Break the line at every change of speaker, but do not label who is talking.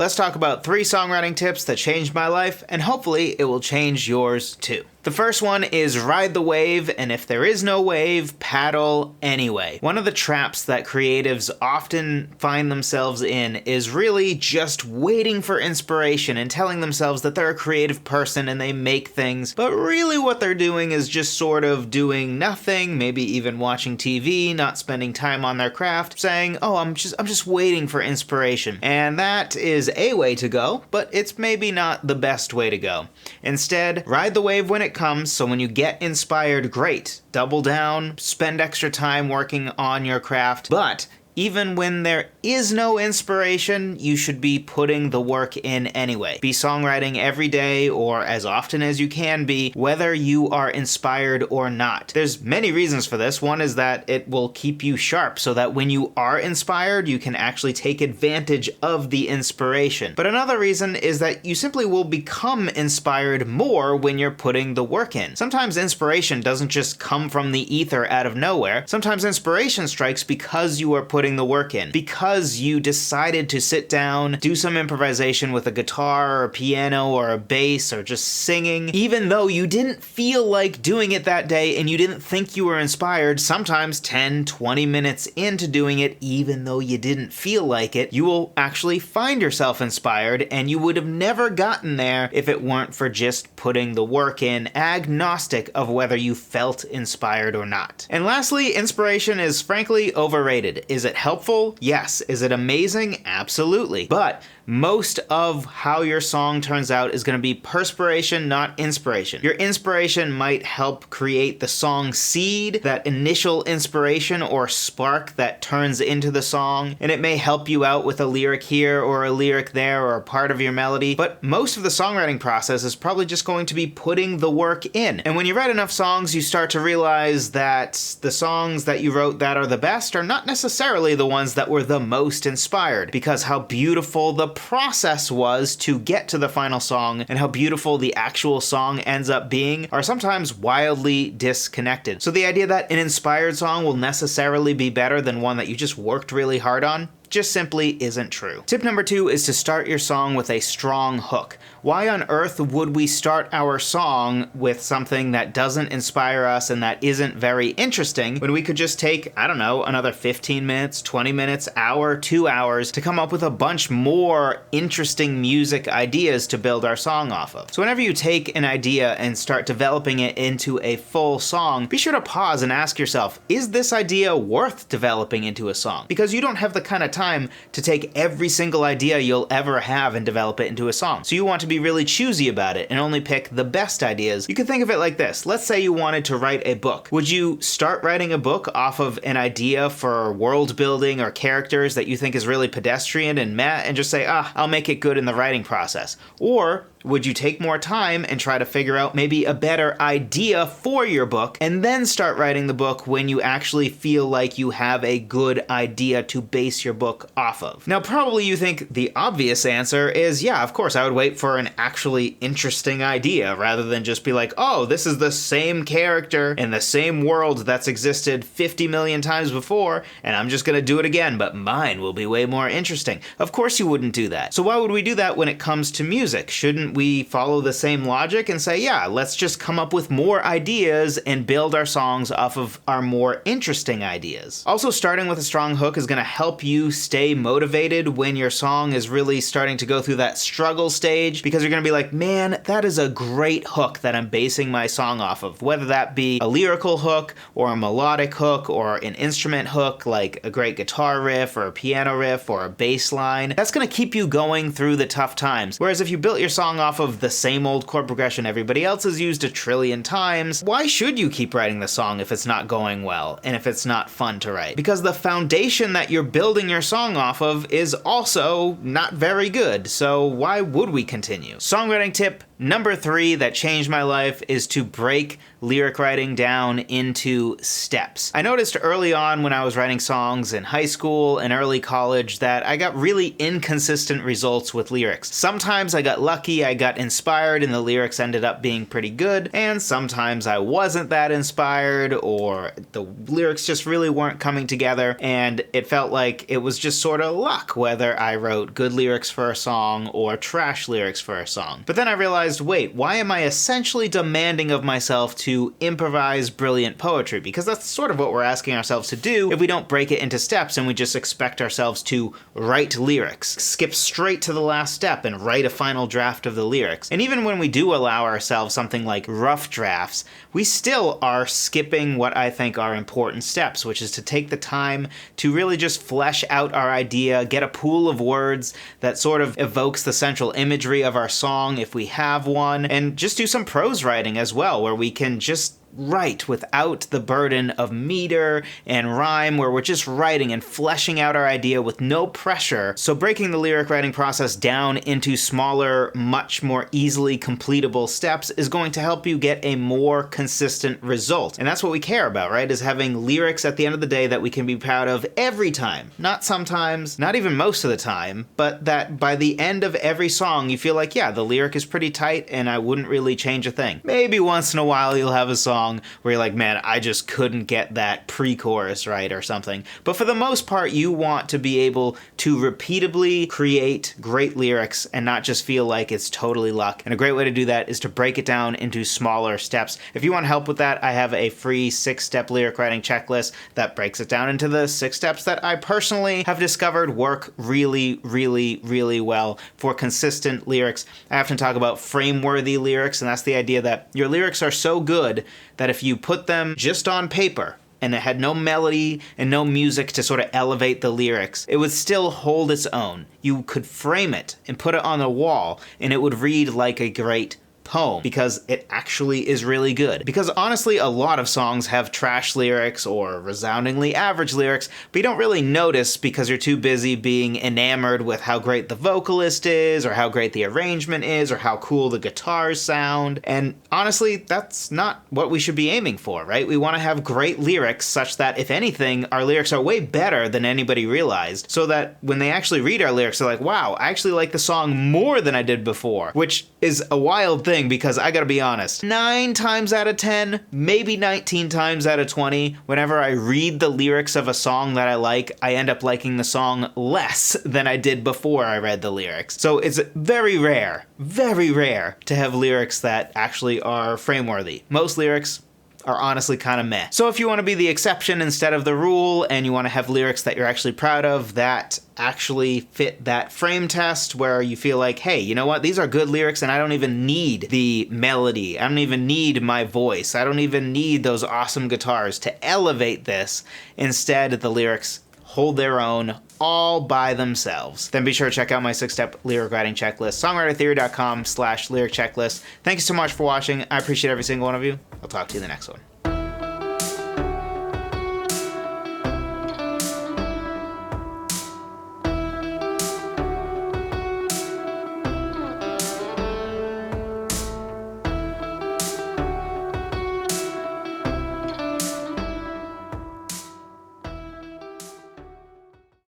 Let's talk about 3 songwriting tips that changed my life, and hopefully it will change yours too. The first one is ride the wave, and if there is no wave, paddle anyway. One of the traps that creatives often find themselves in is really just waiting for inspiration and telling themselves that they're a creative person and they make things, but really what they're doing is just sort of doing nothing, maybe even watching TV, not spending time on their craft, saying, oh, I'm just waiting for inspiration. And that is a way to go, but it's maybe not the best way to go. Instead, ride the wave when it comes, so when you get inspired, great. Double down, spend extra time working on your craft, but even when there is no inspiration, you should be putting the work in anyway. Be songwriting every day or as often as you can be, whether you are inspired or not. There's many reasons for this. One is that it will keep you sharp so that when you are inspired, you can actually take advantage of the inspiration. But another reason is that you simply will become inspired more when you're putting the work in. Sometimes inspiration doesn't just come from the ether out of nowhere. Sometimes inspiration strikes because you are putting the work in, because you decided to sit down, do some improvisation with a guitar or a piano or a bass or just singing, even though you didn't feel like doing it that day and you didn't think you were inspired. Sometimes 10-20 minutes into doing it, even though you didn't feel like it, you will actually find yourself inspired, and you would have never gotten there if it weren't for just putting the work in, agnostic of whether you felt inspired or not. And lastly, inspiration is frankly overrated. Is it helpful? Yes. Is it amazing? Absolutely. But most of how your song turns out is going to be perspiration, not inspiration. Your inspiration might help create the song seed, that initial inspiration or spark that turns into the song, and it may help you out with a lyric here or a lyric there or a part of your melody, but most of the songwriting process is probably just going to be putting the work in. And when you write enough songs, you start to realize that the songs that you wrote that are the best are not necessarily the ones that were the most inspired, because how beautiful the process was to get to the final song and how beautiful the actual song ends up being are sometimes wildly disconnected. So the idea that an inspired song will necessarily be better than one that you just worked really hard on just simply isn't true. Tip number 2 is to start your song with a strong hook. Why on earth would we start our song with something that doesn't inspire us and that isn't very interesting when we could just take, I don't know, another 15 minutes, 20 minutes, hour, 2 hours to come up with a bunch more interesting music ideas to build our song off of? So whenever you take an idea and start developing it into a full song, be sure to pause and ask yourself, is this idea worth developing into a song? Because you don't have the kind of time to take every single idea you'll ever have and develop it into a song. So you want to be really choosy about it and only pick the best ideas. You can think of it like this. Let's say you wanted to write a book. Would you start writing a book off of an idea for world building or characters that you think is really pedestrian and meh and just say, I'll make it good in the writing process? Or would you take more time and try to figure out maybe a better idea for your book and then start writing the book when you actually feel like you have a good idea to base your book off of? Now, probably you think the obvious answer is, yeah, of course, I would wait for an actually interesting idea rather than just be like, oh, this is the same character in the same world that's existed 50 million times before, and I'm just gonna do it again, but mine will be way more interesting. Of course you wouldn't do that. So why would we do that when it comes to music? Shouldn't we follow the same logic and say, yeah, let's just come up with more ideas and build our songs off of our more interesting ideas? Also, starting with a strong hook is going to help you stay motivated when your song is really starting to go through that struggle stage, because you're going to be like, man, that is a great hook that I'm basing my song off of. Whether that be a lyrical hook or a melodic hook or an instrument hook like a great guitar riff or a piano riff or a bass line, that's going to keep you going through the tough times. Whereas if you built your song off of the same old chord progression everybody else has used a trillion times, why should you keep writing the song if it's not going well and if it's not fun to write? Because the foundation that you're building your song off of is also not very good, so why would we continue? Songwriting tip number 3 that changed my life is to break lyric writing down into steps. I noticed early on when I was writing songs in high school and early college that I got really inconsistent results with lyrics. Sometimes I got lucky, I got inspired and the lyrics ended up being pretty good, and sometimes I wasn't that inspired, or the lyrics just really weren't coming together, and it felt like it was just sort of luck whether I wrote good lyrics for a song or trash lyrics for a song. But then I realized, wait, why am I essentially demanding of myself to improvise brilliant poetry? Because that's sort of what we're asking ourselves to do if we don't break it into steps and we just expect ourselves to write lyrics, skip straight to the last step and write a final draft of the lyrics. And even when we do allow ourselves something like rough drafts, we still are skipping what I think are important steps, which is to take the time to really just flesh out our idea, get a pool of words that sort of evokes the central imagery of our song if we have one, and just do some prose writing as well, where we can just write without the burden of meter and rhyme, where we're just writing and fleshing out our idea with no pressure. So breaking the lyric writing process down into smaller, much more easily completable steps is going to help you get a more consistent result. And that's what we care about, right? Is having lyrics at the end of the day that we can be proud of every time. Not sometimes, not even most of the time, but that by the end of every song you feel like, yeah, the lyric is pretty tight and I wouldn't really change a thing. Maybe once in a while you'll have a song where you're like, man, I just couldn't get that pre-chorus right or something. But for the most part, you want to be able to repeatably create great lyrics and not just feel like it's totally luck. And a great way to do that is to break it down into smaller steps. If you want help with that, I have a free 6-step lyric writing checklist that breaks it down into the 6 steps that I personally have discovered work really, really, really well for consistent lyrics. I often talk about frame-worthy lyrics, and that's the idea that your lyrics are so good that if you put them just on paper and it had no melody and no music to sort of elevate the lyrics, it would still hold its own. You could frame it and put it on a wall and it would read like a great poem because it actually is really good. Because honestly, a lot of songs have trash lyrics or resoundingly average lyrics, but you don't really notice because you're too busy being enamored with how great the vocalist is, or how great the arrangement is, or how cool the guitars sound. And honestly, that's not what we should be aiming for, right? We want to have great lyrics such that, if anything, our lyrics are way better than anybody realized, so that when they actually read our lyrics, they're like, wow, I actually like the song more than I did before, which is a wild thing because I gotta be honest, 9 times out of 10, maybe 19 times out of 20, whenever I read the lyrics of a song that I like, I end up liking the song less than I did before I read the lyrics. So it's very rare to have lyrics that actually are frameworthy. Most lyrics are honestly kind of meh. So if you want to be the exception instead of the rule, and you want to have lyrics that you're actually proud of that actually fit that frame test, where you feel like, hey, you know what, these are good lyrics and I don't even need the melody, I don't even need my voice, I don't even need those awesome guitars to elevate this. Instead, the lyrics hold their own all by themselves. Then be sure to check out my 6-step lyric writing checklist, songwritertheory.com/lyric checklist. Thank you so much for watching. I appreciate every single one of you. I'll talk to you in the next one.